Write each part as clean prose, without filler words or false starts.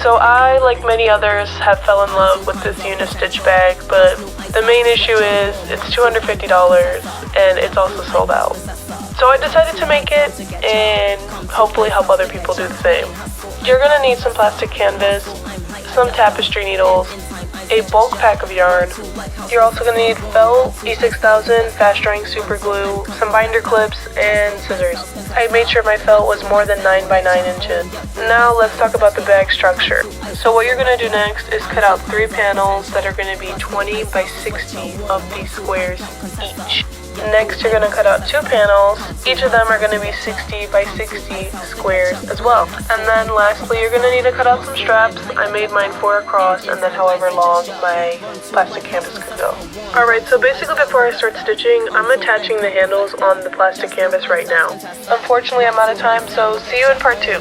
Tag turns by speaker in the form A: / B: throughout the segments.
A: So I, like many others, have fell in love with this Unistitch bag, but the main issue is it's $250 and it's also sold out. So I decided to make it and hopefully help other people do the same. You're gonna need some plastic canvas, some tapestry needles, a bulk pack of yarn. You're also gonna need felt, E6000, fast drying super glue, some binder clips, and scissors. I made sure my felt was more than 9 by 9 inches. Now let's talk about the bag structure. So what you're gonna do next is cut out 3 panels that are gonna be 20 by 60 of these squares each. Next, you're going to cut out 2 panels. Each of them are going to be 60 by 60 squares as well. And then lastly, you're going to need to cut out some straps. I made mine 4 across and then however long my plastic canvas could go. Alright, so basically before I start stitching, I'm attaching the handles on the plastic canvas right now. Unfortunately, I'm out of time, so see you in part 2.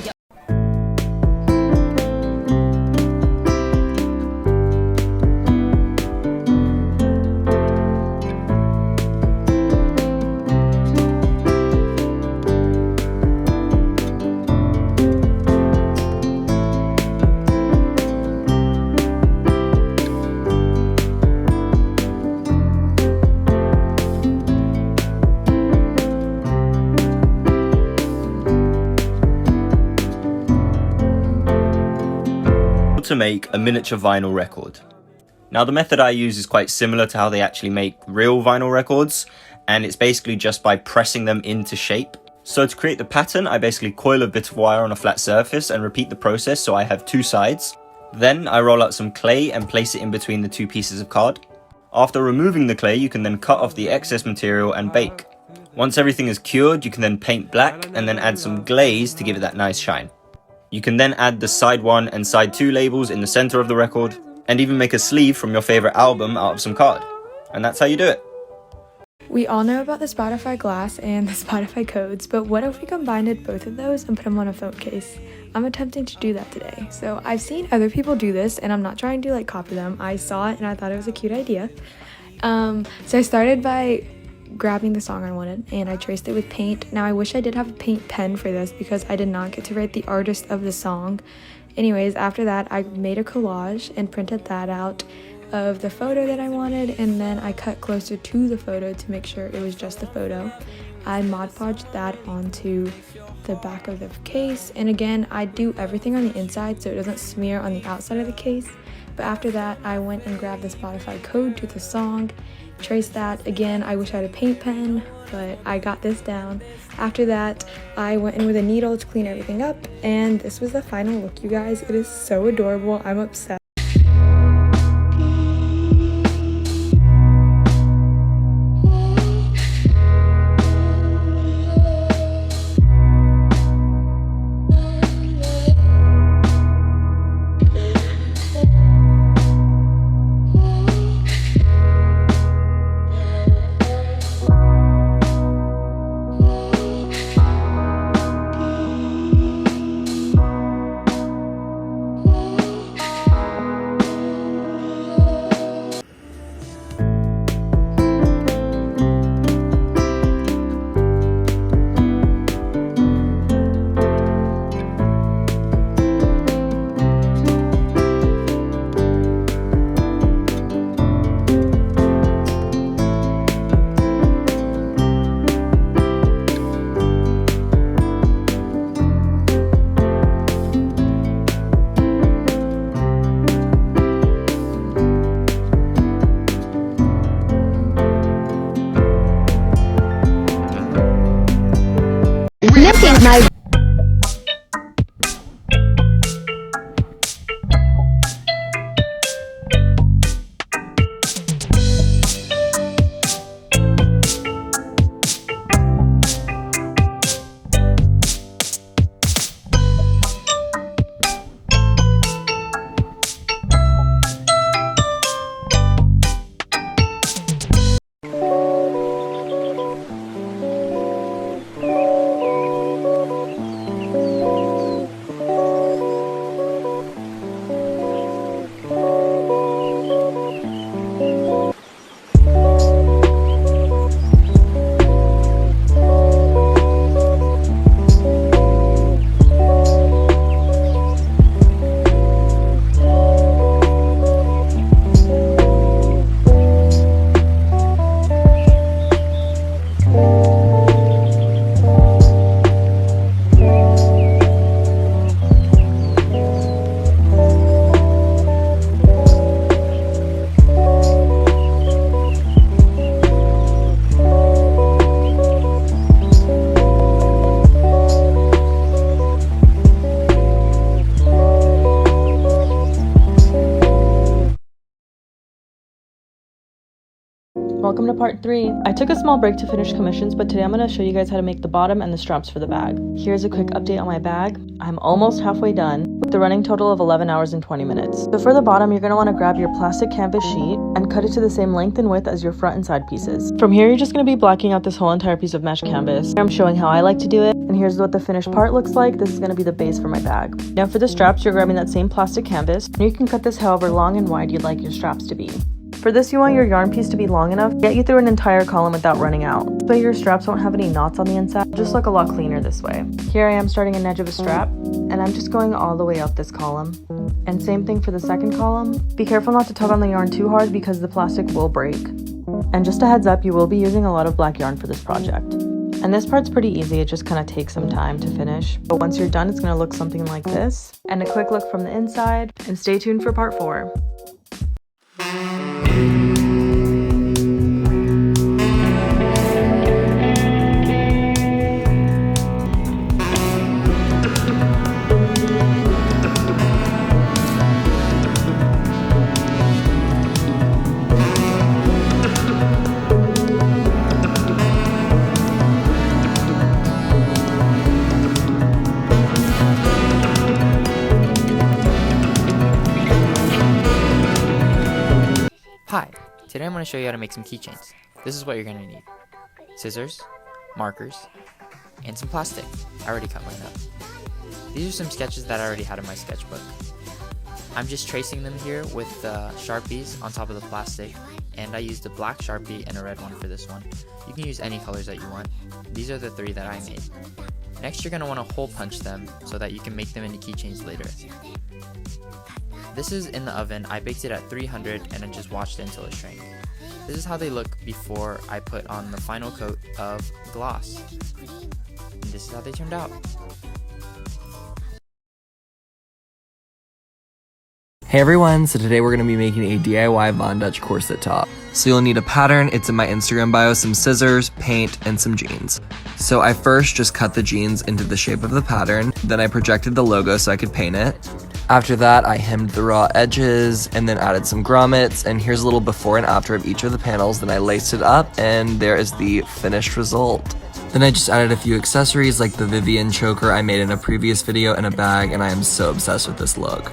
B: To make a miniature vinyl record. Now the method I use is quite similar to how they actually make real vinyl records, and it's basically just by pressing them into shape. So to create the pattern, I basically coil a bit of wire on a flat surface and repeat the process so I have 2 sides. Then I roll out some clay and place it in between the 2 pieces of card. After removing the clay, you can then cut off the excess material and bake. Once everything is cured, you can then paint black and then add some glaze to give it that nice shine. You can then add the side 1 and side 2 labels in the center of the record, and even make a sleeve from your favorite album out of some card. And that's how you do it.
C: We all know about the Spotify glass and the Spotify codes, but what if we combined both of those and put them on a phone case? I'm attempting to do that today. So I've seen other people do this, and I'm not trying to copy them. I saw it and I thought it was a cute idea. So I started by grabbing the song I wanted and I traced it with paint. Now I wish I did have a paint pen for this because I did not get to write the artist of the song. Anyways, after that I made a collage and printed that out of the photo that I wanted, and then I cut closer to the photo to make sure it was just the photo. I Mod Podged that onto the back of the case, and again I do everything on the inside so it doesn't smear on the outside of the case. But after that I went and grabbed the Spotify code to the song, traced that. Again, I wish I had a paint pen, but I got this down. After that, I went in with a needle to clean everything up, and this was the final look, you guys. It is so adorable. I'm obsessed.
D: welcome to part 3. I took a small break to finish commissions, but today I'm going to show you guys how to make the bottom and the straps for the bag. Here's a quick update on my bag. I'm almost halfway done with the running total of 11 hours and 20 minutes. So for the bottom, you're going to want to grab your plastic canvas sheet and cut it to the same length and width as your front and side pieces. From here, you're just going to be blocking out this whole entire piece of mesh canvas. Here I'm showing how I like to do it, and here's what the finished part looks like. This is going to be the base for my bag. Now for the straps, you're grabbing that same plastic canvas, and you can cut this however long and wide you'd like your straps to be. For this, you want your yarn piece to be long enough to get you through an entire column without running out. So your straps won't have any knots on the inside, just look a lot cleaner this way. Here I am starting an edge of a strap, and I'm just going all the way up this column. And same thing for the second column. Be careful not to tug on the yarn too hard because the plastic will break. And just a heads up, you will be using a lot of black yarn for this project. And this part's pretty easy, it just kind of takes some time to finish. But once you're done, it's going to look something like this. And a quick look from the inside, and stay tuned for part 4.
E: Hi, today I'm going to show you how to make some keychains. This is what you're going to need. Scissors, markers, and some plastic. I already cut mine up. These are some sketches that I already had in my sketchbook. I'm just tracing them here with Sharpies on top of the plastic, and I used a black Sharpie and a red one for this one. You can use any colors that you want. These are the 3 that I made. Next, you're going to want to hole punch them so that you can make them into keychains later. This is in the oven. I baked it at 300 and I just watched it until it shrank. This is how they look before I put on the final coat of gloss. And this is how they turned out.
F: Hey everyone, so today we're going to be making a DIY Von Dutch corset top. So you'll need a pattern, it's in my Instagram bio, some scissors, paint, and some jeans. So I first just cut the jeans into the shape of the pattern, then I projected the logo so I could paint it. After that, I hemmed the raw edges and then added some grommets, and here's a little before and after of each of the panels. Then I laced it up, and there is the finished result. Then I just added a few accessories like the Vivian choker I made in a previous video and a bag, and I am so obsessed with this look.